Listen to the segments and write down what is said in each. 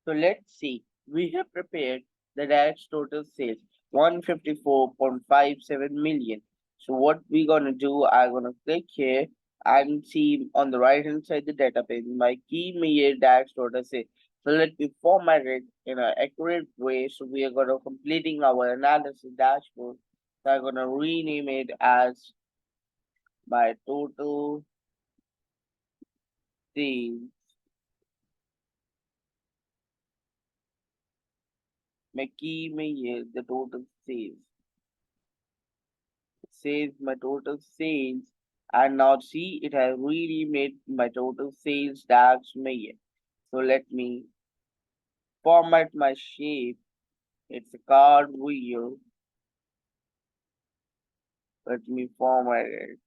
So let's see. We have prepared the direct total sales 154.57 million. So what we're gonna do, I'm gonna click here and see on the right hand side the database my key media direct total sales. So let me format it in an accurate way. So we are gonna completing our analysis dashboard. So I'm gonna rename it as my total sales, my key media the total sales. Says my total sales, and now see it has really made my total sales dash million. So let me format my shape. It's a card wheel. Let me format it,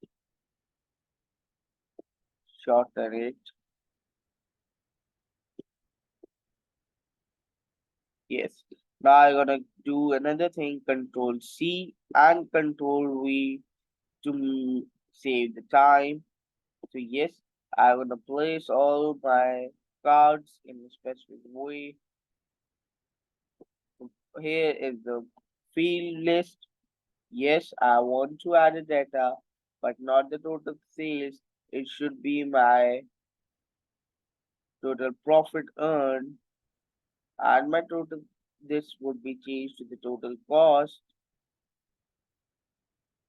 shorten it. Yes. Now I'm gonna do another thing, Control C and Control V to save the time. So yes, I'm gonna place all my cards in a specific way. Here is the field list. Yes, I want to add a data, but not the total sales. It should be my total profit earned, and my total, this would be changed to the total cost.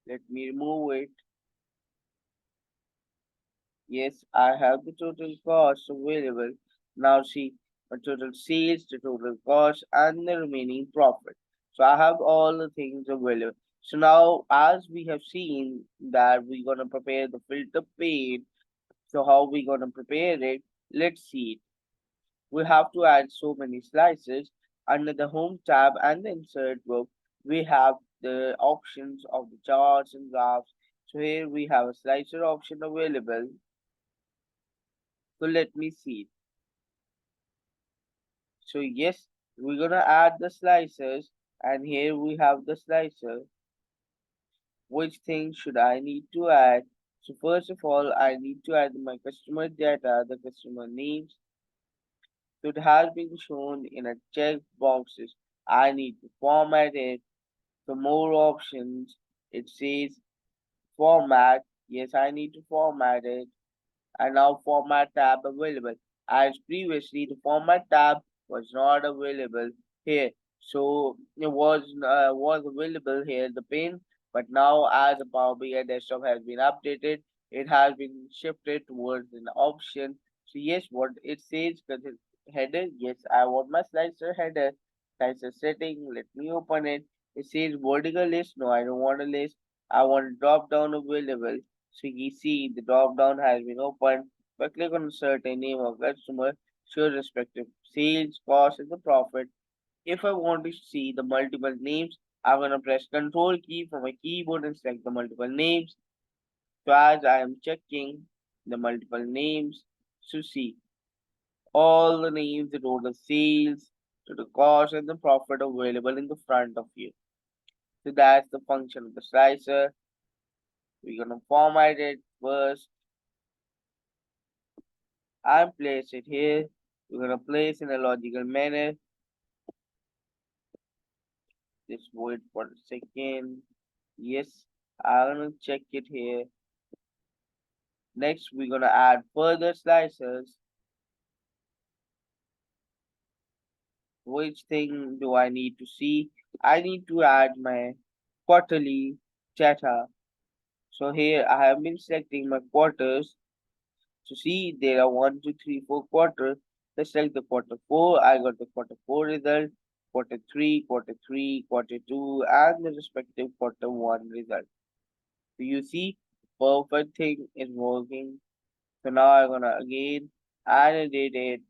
Let me remove it. Yes, I have the total cost available. Now see my total sales, the total cost, and the remaining profit. So I have all the things available. So now, as we have seen that we're gonna prepare the filter pane. So how we gonna prepare it? Let's see it. We have to add so many slices. Under the home tab and the insert group, we have the options of the charts and graphs. So here we have a slicer option available. So let me see it. So yes, we're gonna add the slicers, and here we have the slicer. Which thing should I need to add? So first of all, I need to add my customer data, the customer names. So it has been shown in a check boxes. I need to format it. So more options. It says format. Yes, I need to format it. And now format tab available. As previously, the format tab was not available here. So it was available here the pin, but now as the Power BI desktop has been updated, it has been shifted towards an option. So yes, what it says, because it's header. Yes, I want my slicer header. Slicer setting. Let me open it. It says vertical list. No, I don't want a list. I want drop down available. So you see the drop down has been opened. If I click on certain name of customer, show respective sales, cost, and the profit. If I want to see the multiple names, I'm gonna press Control key from my keyboard and select the multiple names. So as I am checking the multiple names, to see all the names, the total sales, to the cost and the profit available in the front of you. So that's the function of the slicer. We're gonna format it first and place it here. We're gonna place in a logical manner. Just wait for a second. Yes, I'm gonna check it here. Next, we're gonna add further slices. Which thing do I need to see? I need to add my quarterly data. So here I have been selecting my quarters. So see, there are 1, 2, 3, 4 quarters. Let's select the quarter 4. I got the quarter 4 result, quarter 3, quarter 3, quarter 2, and the respective quarter 1 result. So you see, perfect thing is working. So now I'm gonna again annotate it.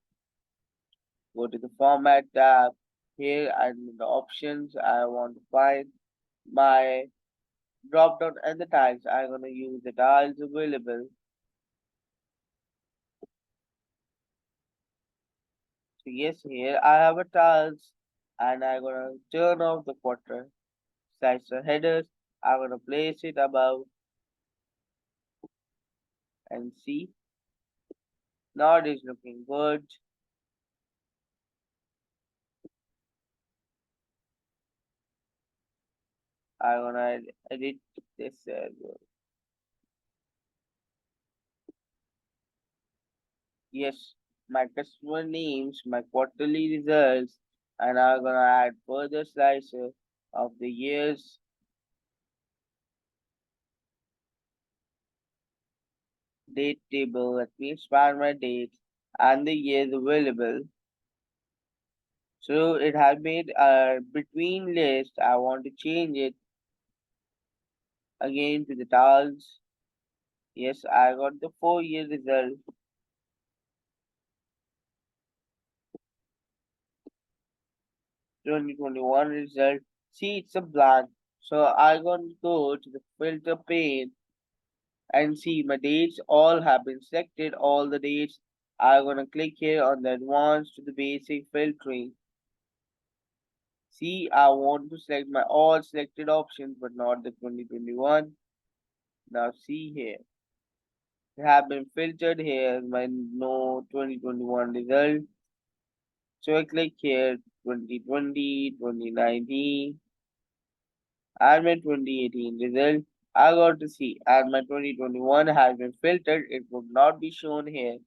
Go to the format tab. Here and the options I want to find my drop down and the tiles. I'm gonna use the tiles available. So yes, here I have a tiles and I'm gonna turn off the quarter slicer headers. I'm gonna place it above and see. Now it is looking good. I'm gonna edit this as well. Yes, my customer names, my quarterly results, and I'm gonna add further slicer of the years date table. Let me expand my dates and the years available. So it has made a between list. I want to change it again to the tiles. Yes, I got the 4 year result, 2021 result. See, it's a blank. So I gonna go to the filter pane and see my dates all have been selected. All the dates. I'm gonna click here on the advanced to the basic filtering. See, I want to select my all selected options, but not the 2021. Now see here. They have been filtered here my no 2021 result. So I click here 2020, 2019, and my 2018 result. I got to see, and my 2021 has been filtered. It would not be shown here.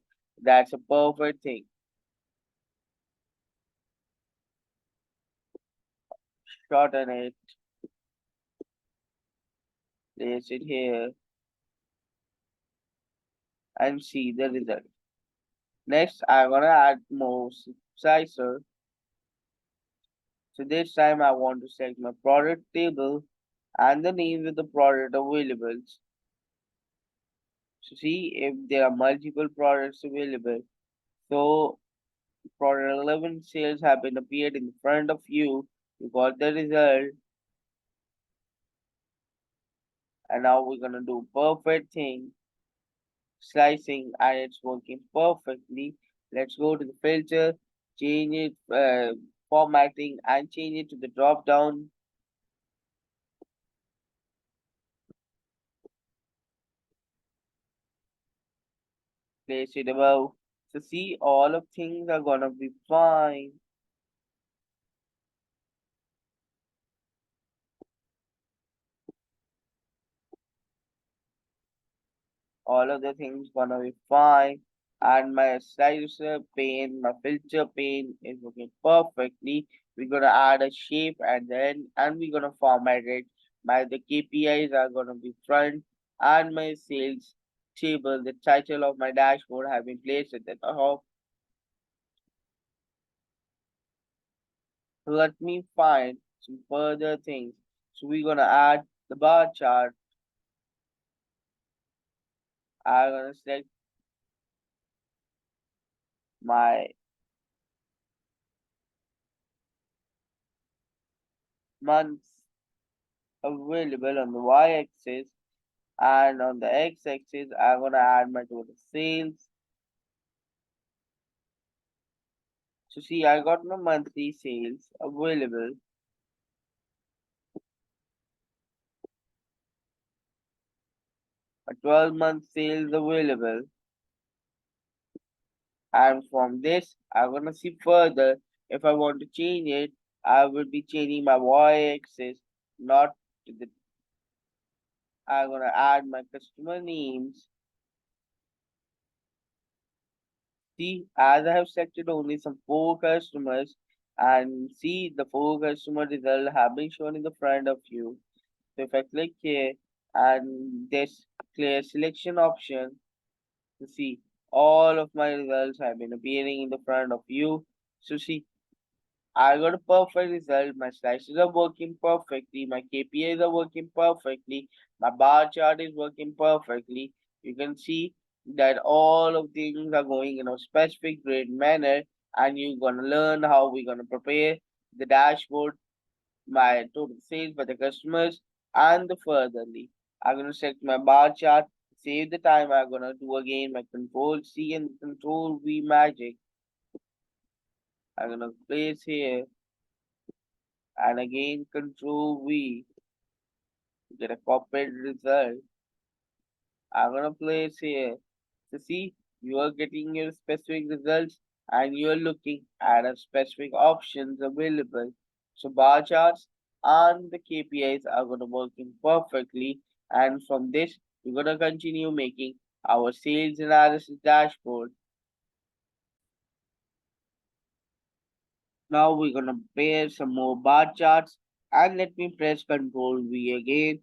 That's a perfect thing. Shorten it, place it here, and see the result. Next, I'm gonna add more sizer. So this time I want to select my product table and the names of the product available. So see if there are multiple products available. So product 11 sales have been appeared in front of you. You got the result, and now we're gonna do perfect thing, slicing, and it's working perfectly. Let's go to the filter, change it, formatting, and change it to the drop down. Place it above. So see, all of things are gonna be fine. All of the things gonna be fine. And my slicer pane, my filter pane is working perfectly. We're gonna add a shape and then and we're gonna format it. My the KPIs are gonna be front and my sales table, the title of my dashboard have been placed at the top. So let me find some further things. So we're gonna add the bar chart. I'm gonna select my months available on the y-axis, and on the x-axis I'm gonna add my total sales. So see, I got my monthly sales available, a 12-month sales available, and from this I'm gonna see further. If I want to change it, I will be changing my y-axis, not to the. I'm gonna add my customer names. See, as I have selected only some 4 customers, and see the 4 customer result have been shown in the front of you. So if I click here and this clear selection option, to see all of my results have been appearing in the front of you. So see, I got a perfect result. My slices are working perfectly. My KPIs are working perfectly. My bar chart is working perfectly. You can see that all of things are going in a specific great manner, and you're gonna learn how we're gonna prepare the dashboard, my total sales by the customers, and the furtherly. I'm gonna set my bar chart, save the time. I'm gonna do again my control C and control V magic. I'm gonna place here and again control V to get a copied result. I'm gonna place here. So see, you are getting your specific results and you are looking at a specific options available. So bar charts, and the KPIs are gonna working perfectly. And from this, we're gonna continue making our sales analysis dashboard. Now we're gonna prepare some more bar charts, and let me press Control V again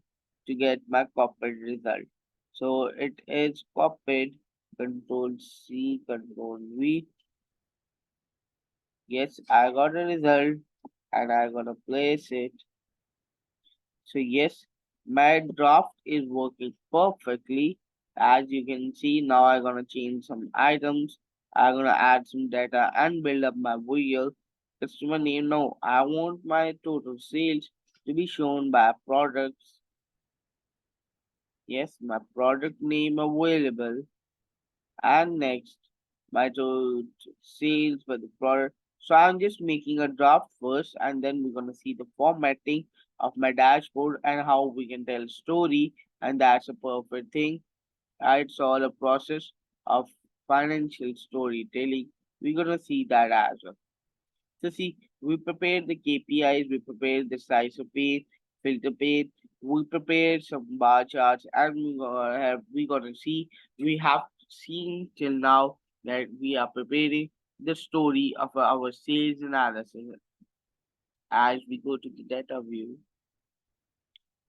to get my copied result. So it is copied. Control C, Control V. Yes, I got a result, and I'm gonna place it. So yes, my draft is working perfectly. As you can see, now I'm gonna change some items. I'm gonna add some data and build up my wheel. Customer name. Now I want my total sales to be shown by products. Yes, my product name available. And next, my total sales for the product. So I'm just making a draft first, and then we're gonna see the formatting of my dashboard and how we can tell a story, and that's a perfect thing. It's all a process of financial storytelling. We're gonna see that as well. So see, we prepared the KPIs, we prepared the size of page, filter page, we prepared some bar charts, and we gonna see we have seen till now that we are preparing the story of our sales analysis as we go to the data view.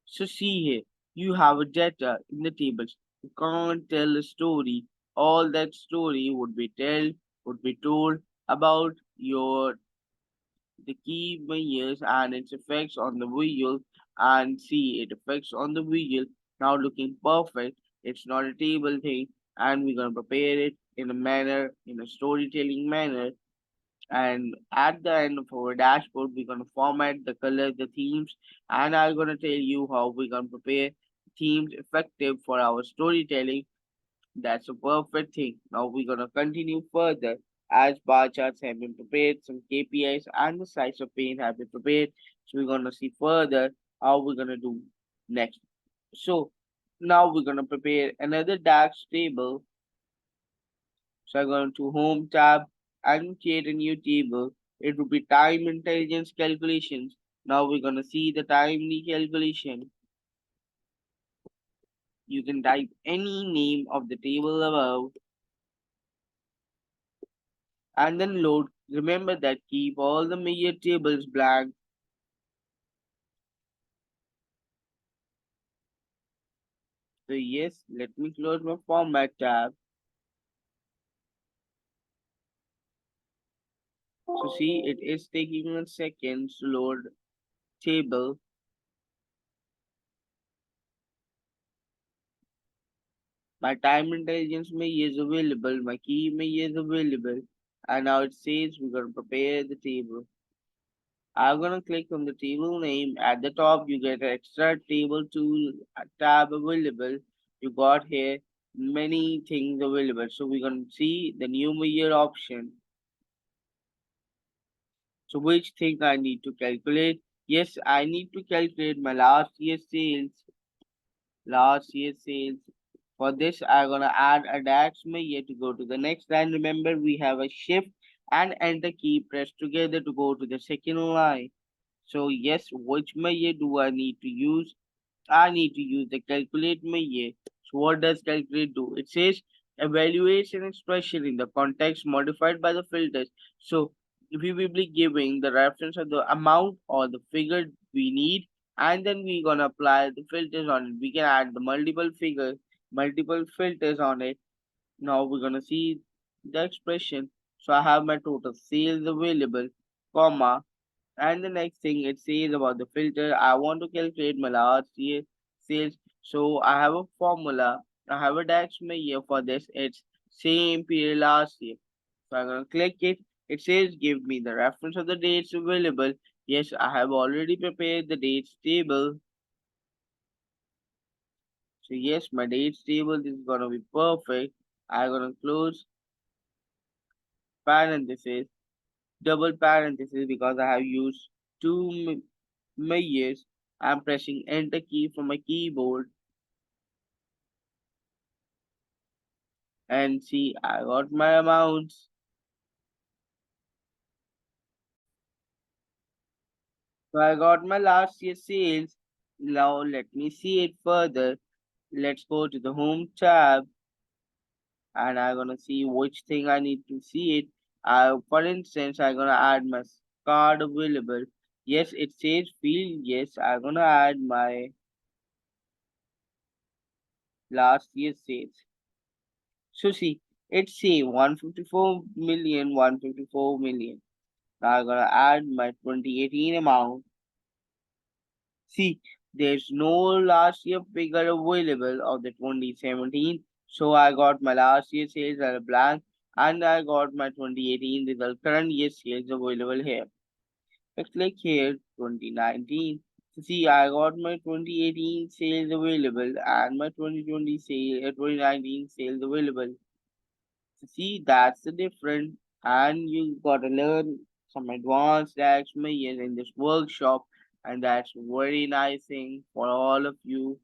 So see here, you have a data in the tables. You can't tell a story. All that story would be told about your the key measures and its effects on the visual, and see it effects on the visual now looking perfect. It's not a table thing, and we're gonna prepare it in a manner, in a storytelling manner. And at the end of our dashboard, we're gonna format the color, the themes, and I'm gonna tell you how we're gonna prepare themes effective for our storytelling. That's a perfect thing. Now we're gonna continue further as bar charts have been prepared, some KPIs and the size of pane have been prepared. So we're gonna see further how we're gonna do next. So now we're gonna prepare another DAX table. So I'm going to Home tab and create a new table. It will be time intelligence calculations. Now we're gonna see the timely calculation. You can type any name of the table above and then load. Remember that keep all the major tables blank. So yes, let me close my format tab. So see, it is taking a second to load table. My time intelligence measure is available. My key measure is available. And now it says we're going to prepare the table. I'm going to click on the table name. At the top, you get an extra table tool tab available. You got here many things available. So we're going to see the new measure option. So which thing I need to calculate? Yes, I need to calculate my last year's sales. Last year's sales. For this, I'm gonna add a dash measure to go to the next line. Remember, we have a shift and enter key pressed together to go to the second line. So yes, which measure do I need to use? I need to use the calculate measure. So what does calculate do? It says evaluation expression in the context modified by the filters. So we will be giving the reference of the amount or the figure we need, and then we're gonna apply the filters on it. We can add the multiple figures, multiple filters on it. Now we're gonna see the expression. So I have my total sales available, comma, and the next thing it says about the filter, I want to calculate my last year sales. So I have a formula. I have a dash here for this. It's same period last year. So I'm gonna click it. It says give me the reference of the dates available. Yes, I have already prepared the dates table. So yes, my dates table is gonna be perfect. I'm gonna close parenthesis, double parenthesis because I have used two measures. I'm pressing enter key from my keyboard and see I got my amounts. So I got my last year sales. Now let me see it further. Let's go to the home tab and I'm gonna see which thing I need to see it. For instance, I'm gonna add my card available. Yes, it says field. Yes, I'm gonna add my last year sales. So see, it say 154 million, 154 million. Now I'm gonna add my 2018 amount. See, there's no last year figure available of the 2017. So I got my last year sales as a blank and I got my 2018 result current year sales available here. I click here 2019. So see, I got my 2018 sales available and my 2019 sales available. So see, that's the difference. And you gotta learn some advanced tax measures in this workshop, and that's very nice thing for all of you